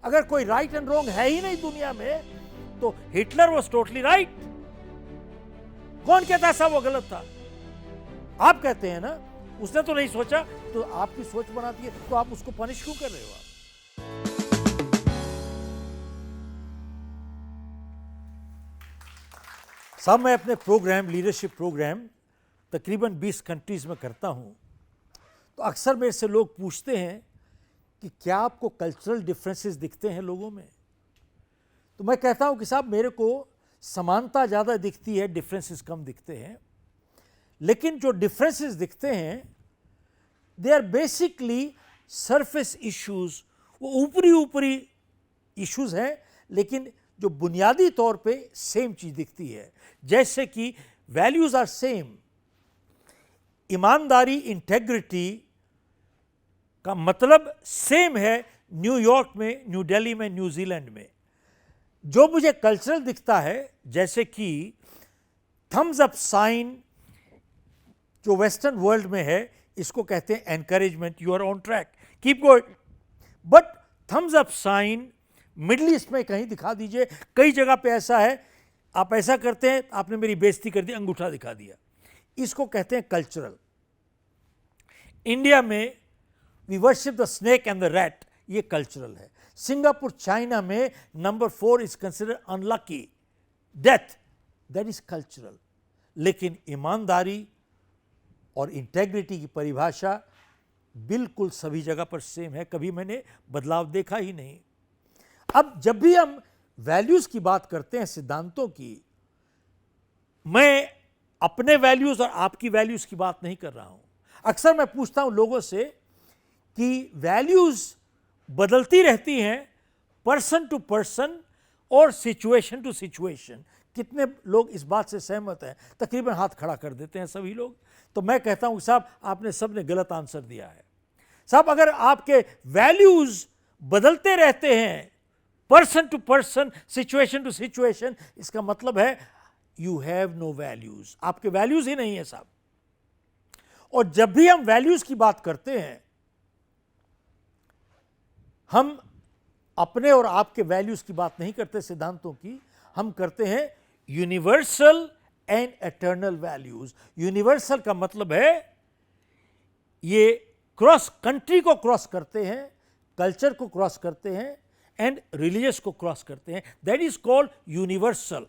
अगर कोई right and wrong है ही नहीं दुनिया में तो हिटलर वाज टोटली राइट। कौन कहता था वो गलत था? आप कहते हैं ना, उसने तो नहीं सोचा, तो आपकी सोच बनाती है, तो आप उसको पनिश क्यों कर रहे हो? आप साहब, मैं अपने प्रोग्राम, लीडरशिप प्रोग्राम तकरीबन 20 कंट्रीज में करता हूं, तो अक्सर मेरे से लोग पूछते हैं कि क्या आपको कल्चरल डिफरेंसेस दिखते हैं लोगों में? तो मैं कहता हूं कि साहब, मेरे को समानता ज़्यादा दिखती है, डिफरेंसेस कम दिखते हैं। लेकिन जो डिफरेंसेस दिखते हैं they are basically surface issues, वो ऊपरी ऊपरी इश्यूज हैं, लेकिन जो बुनियादी तौर पे सेम चीज़ दिखती है। जैसे कि वैल्यूज़ आर सेम, ईमानदारी, इंटेग्रिटी का मतलब सेम है न्यूयॉर्क में, न्यू दिल्ली में, न्यूजीलैंड में। जो मुझे कल्चरल दिखता है, जैसे कि थम्स अप साइन जो वेस्टर्न वर्ल्ड में है, इसको कहते हैं encouragement, you are on track, keep going. But thumbs up sign Middle East में कहीं दिखा दीजिए, कई जगह पे ऐसा है, आप ऐसा करते हैं, आपने मेरी बेइज्जती कर दी, अंगूठा दिखा दिया, इसको कहते हैं कल्चरल। इंडिया में we worship the snake and the rat, ये कल्चरल है। सिंगापुर, चाइना में number 4 is considered unlucky death, that is cultural. लेकिन ईमानदारी और इंटेग्रिटी की परिभाषा बिल्कुल सभी जगह पर सेम है, कभी मैंने बदलाव देखा ही नहीं। अब जब भी हम वैल्यूज की बात करते हैं, सिद्धांतों की, मैं अपने वैल्यूज और आपकी वैल्यूज की बात नहीं कर रहा हूं। अक्सर मैं पूछता हूं लोगों से कि वैल्यूज बदलती रहती हैं पर्सन टू पर्सन और सिचुएशन टू सिचुएशन। कितने लोग इस बात से सहमत हैं? तकरीबन हाथ खड़ा कर देते हैं सभी लोग। तो मैं कहता हूं साहब, आपने सबने गलत आंसर दिया है। साहब, अगर आपके वैल्यूज बदलते रहते हैं person to person, situation to situation, इसका मतलब है यू हैव नो वैल्यूज, आपके वैल्यूज ही नहीं है साहब। और जब भी हम वैल्यूज की बात करते हैं, हम अपने और आपके वैल्यूज की बात नहीं करते, सिद्धांतों की, हम करते हैं universal and eternal values. Universal का मतलब है ये क्रॉस कंट्री को क्रॉस करते हैं, कल्चर को क्रॉस करते हैं एंड रिलीजियस को क्रॉस करते हैं, दैट इज कॉल्ड यूनिवर्सल।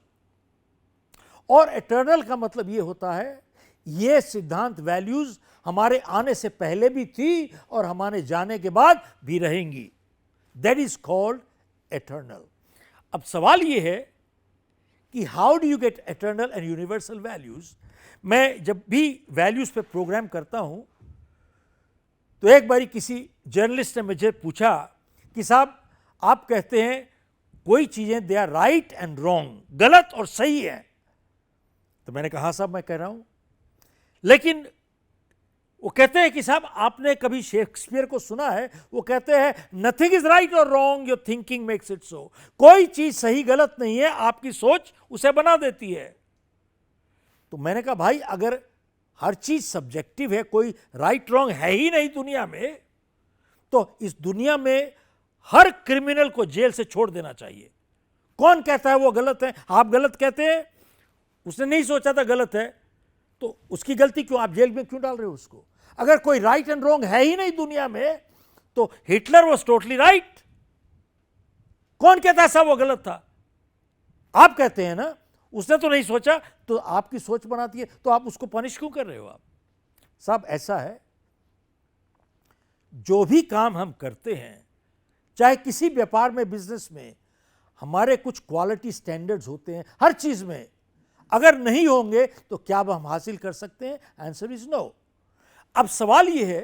और एटर्नल का मतलब ये होता है ये सिद्धांत, वैल्यूज हमारे आने से पहले भी थी और हमारे जाने के बाद भी रहेंगी, दैट इज कॉल्ड एटर्नल। अब सवाल ये है कि how do you get eternal and universal values? मैं जब भी वैल्यूज पे प्रोग्राम करता हूं, तो एक बारी किसी जर्नलिस्ट ने मुझे पूछा कि साहब, आप कहते हैं कोई चीजें they are right and wrong, गलत और सही है। तो मैंने कहा साहब, मैं कह रहा हूं। लेकिन वो कहते हैं कि साहब, आपने कभी शेक्सपियर को सुना है? वो कहते हैं नथिंग इज राइट और wrong, your thinking makes it so. कोई चीज सही गलत नहीं है, आपकी सोच उसे बना देती है। तो मैंने कहा भाई, अगर हर चीज सब्जेक्टिव है, कोई राइट रॉन्ग है ही नहीं दुनिया में, तो इस दुनिया में हर क्रिमिनल को जेल से छोड़ देना चाहिए। कौन कहता है वो गलत है? आप गलत कहते हैं, उसने नहीं सोचा था गलत है, तो उसकी गलती क्यों? आप जेल में क्यों डाल रहे हो उसको? अगर कोई राइट एंड रॉन्ग है ही नहीं दुनिया में, तो हिटलर वाज टोटली राइट। कौन कहता था वो गलत था? आप कहते हैं ना, उसने तो नहीं सोचा, तो आपकी सोच बनाती है, तो आप उसको पनिश क्यों कर रहे हो? आप साहब, ऐसा है, जो भी काम हम करते हैं, चाहे किसी व्यापार में, बिजनेस में, हमारे कुछ क्वालिटी स्टैंडर्ड्स होते हैं हर चीज में। अगर नहीं होंगे तो क्या अब हम हासिल कर सकते हैं? Answer is no. अब सवाल यह है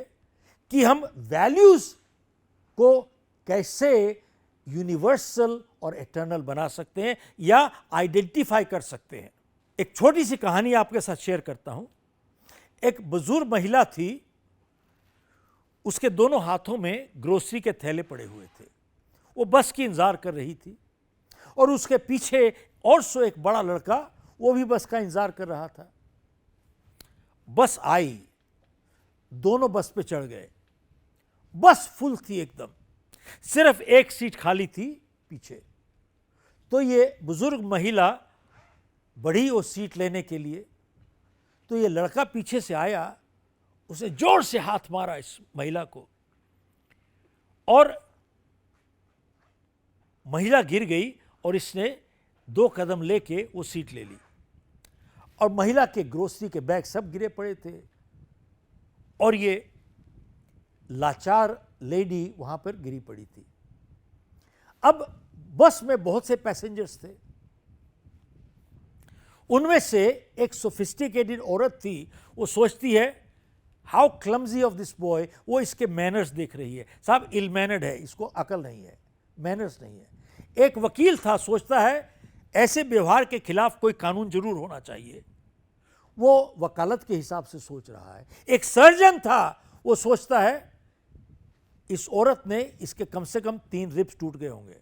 कि हम वैल्यूज को कैसे यूनिवर्सल और एटर्नल बना सकते हैं या आइडेंटिफाई कर सकते हैं। एक छोटी सी कहानी आपके साथ शेयर करता हूं। एक बुजुर्ग महिला थी, उसके दोनों हाथों में ग्रोसरी के थैले पड़े हुए थे। वो बस की इंतजार कर रही थी और उसके पीछे और सो एक बड़ा लड़का, वो भी बस का इंतजार कर रहा था। बस आई, दोनों बस पे चढ़ गए। बस फुल थी एकदम। सिर्फ एक सीट खाली थी पीछे। तो ये बुजुर्ग महिला बढ़ी वो सीट लेने के लिए, तो ये लड़का पीछे से आया, उसे जोर से हाथ मारा इस महिला को, और महिला गिर गई और इसने 2 कदम लेके वो सीट ले ली। और महिला के ग्रोसरी के बैग सब गिरे पड़े थे, और ये लाचार लेडी वहां पर गिरी पड़ी थी। अब बस में बहुत से पैसेंजर्स थे, उनमें से एक सोफिस्टिकेटेड औरत थी। वो सोचती है how clumsy of this boy, वो इसके मैनर्स देख रही है। साहब इल मैनर्ड है, इसको अकल नहीं है, मैनर्स नहीं है। एक वकील था, सोचता है ऐसे व्यवहार के खिलाफ कोई कानून जरूर होना चाहिए, वो वकालत के हिसाब से सोच रहा है। एक सर्जन था, वो सोचता है इस औरत ने, इसके कम से कम 3 रिब्स टूट गए होंगे।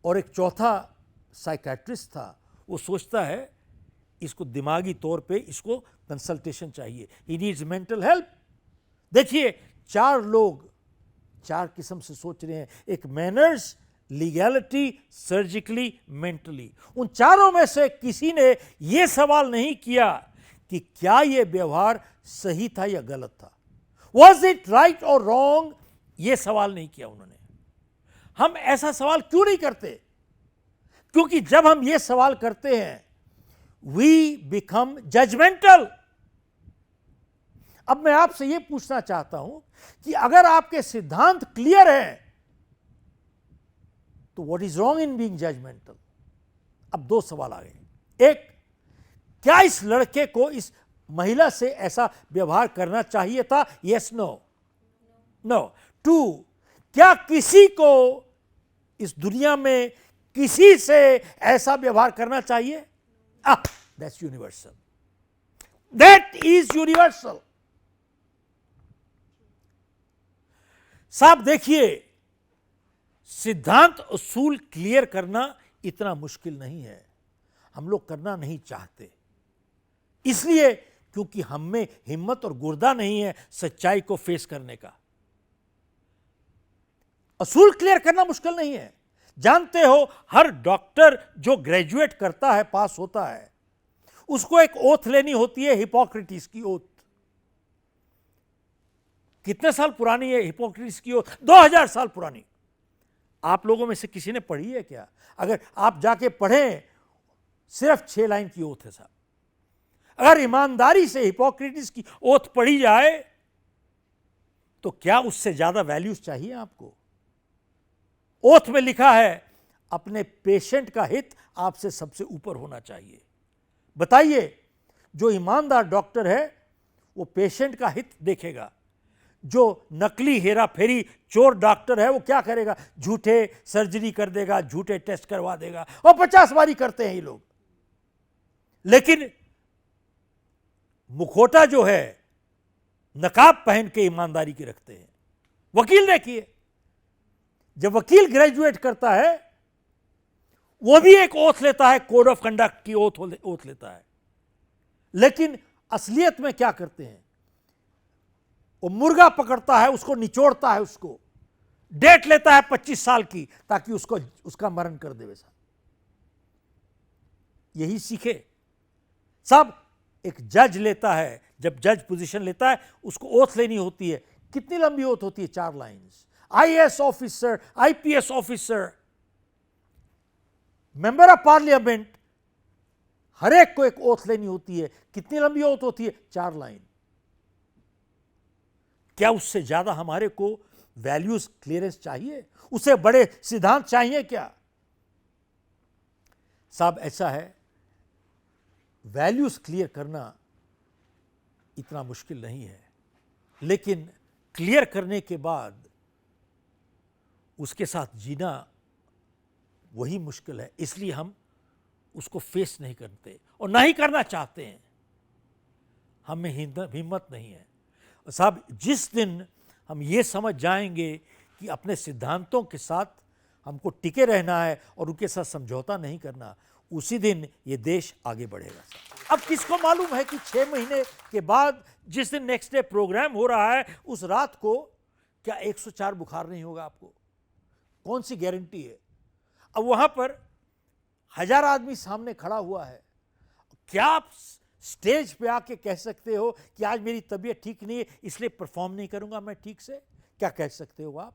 और एक चौथा साइकेट्रिस्ट था, वो सोचता है इसको दिमागी तौर पे इसको कंसल्टेशन चाहिए, ही नीड्स मेंटल हेल्प। देखिए 4 लोग 4 किस्म से सोच रहे हैं, एक मैनर्स, लीगैलिटी, सर्जिकली, मेंटली। उन चारों में से किसी ने यह सवाल नहीं किया कि क्या यह व्यवहार सही था या गलत था, वॉज इट राइट और रॉन्ग, यह सवाल नहीं किया उन्होंने। हम ऐसा सवाल क्यों नहीं करते? क्योंकि जब हम यह सवाल करते हैं वी बिकम जजमेंटल। अब मैं आपसे यह पूछना चाहता हूं कि अगर आपके सिद्धांत क्लियर हैं तो what is wrong in being judgmental? अब 2 सवाल आ गए। एक, क्या इस लड़के को इस महिला से ऐसा व्यवहार करना चाहिए था? Yes, no, no. 2, क्या किसी को इस दुनिया में किसी से ऐसा व्यवहार करना चाहिए? That's universal, that is universal. साहब देखिए, सिद्धांत उसूल क्लियर करना इतना मुश्किल नहीं है, हम लोग करना नहीं चाहते, इसलिए क्योंकि हम में हिम्मत और गुर्दा नहीं है सच्चाई को फेस करने का। उसूल क्लियर करना मुश्किल नहीं है। जानते हो, हर डॉक्टर जो ग्रेजुएट करता है, पास होता है, उसको एक ओथ लेनी होती है, हिपोक्रेटिस की ओथ। कितने साल पुरानी है हिपोक्रेटिस की ओथ? 2000 साल पुरानी। आप लोगों में से किसी ने पढ़ी है क्या? अगर आप जाके पढ़ें, सिर्फ 6 लाइन की ओथ है साहब। अगर ईमानदारी से हिपोक्रेटिस की ओथ पढ़ी जाए तो क्या उससे ज्यादा वैल्यूज चाहिए आपको? ओथ में लिखा है अपने पेशेंट का हित आपसे सबसे ऊपर होना चाहिए। बताइए, जो ईमानदार डॉक्टर है वो पेशेंट का हित देखेगा, जो नकली हेरा फेरी चोर डॉक्टर है वो क्या करेगा? झूठे सर्जरी कर देगा, झूठे टेस्ट करवा देगा, और 50 बारी करते हैं ये लोग। लेकिन मुखौटा जो है नकाब पहन के ईमानदारी की रखते हैं। वकील देखिए, जब वकील ग्रेजुएट करता है वो भी एक ओथ लेता है, कोड ऑफ कंडक्ट की ओथ लेता है। लेकिन असलियत में क्या करते हैं? वो मुर्गा पकड़ता है, उसको निचोड़ता है, उसको डेट लेता है 25 साल की, ताकि उसका मरण कर दे। वैसा यही सीखे सब। एक जज लेता है, जब जज पोजीशन लेता है उसको ओथ लेनी होती है। कितनी लंबी ओथ होती है? 4 lines. IAS officer, IPS officer, member of parliament, हर एक को एक ओथ लेनी होती है। कितनी लंबी ओथ होती है? 4 लाइन। क्या उससे ज्यादा हमारे को वैल्यूज क्लियरेंस चाहिए? उसे बड़े सिद्धांत चाहिए क्या? साहब ऐसा है, वैल्यूज क्लियर करना इतना मुश्किल नहीं है, लेकिन क्लियर करने के बाद उसके साथ जीना वही मुश्किल है। इसलिए हम उसको फेस नहीं करते और ना ही करना चाहते हैं। हमें हिम्मत नहीं है। साहब, जिस दिन हम ये समझ जाएंगे कि अपने सिद्धांतों के साथ हमको टिके रहना है और उनके साथ समझौता नहीं करना, उसी दिन ये देश आगे बढ़ेगा। अब किसको मालूम है कि 6 महीने के बाद जिस दिन नेक्स्ट डे प्रोग्राम हो रहा है, उस रात को क्या 104 बुखार नहीं होगा आपको? कौन सी गारंटी है? अब वहां पर 1000 आदमी सामने खड़ा हुआ है, क्या आप स्टेज पे आके कह सकते हो कि आज मेरी तबीयत ठीक नहीं है इसलिए परफॉर्म नहीं करूंगा मैं ठीक से? क्या कह सकते हो आप?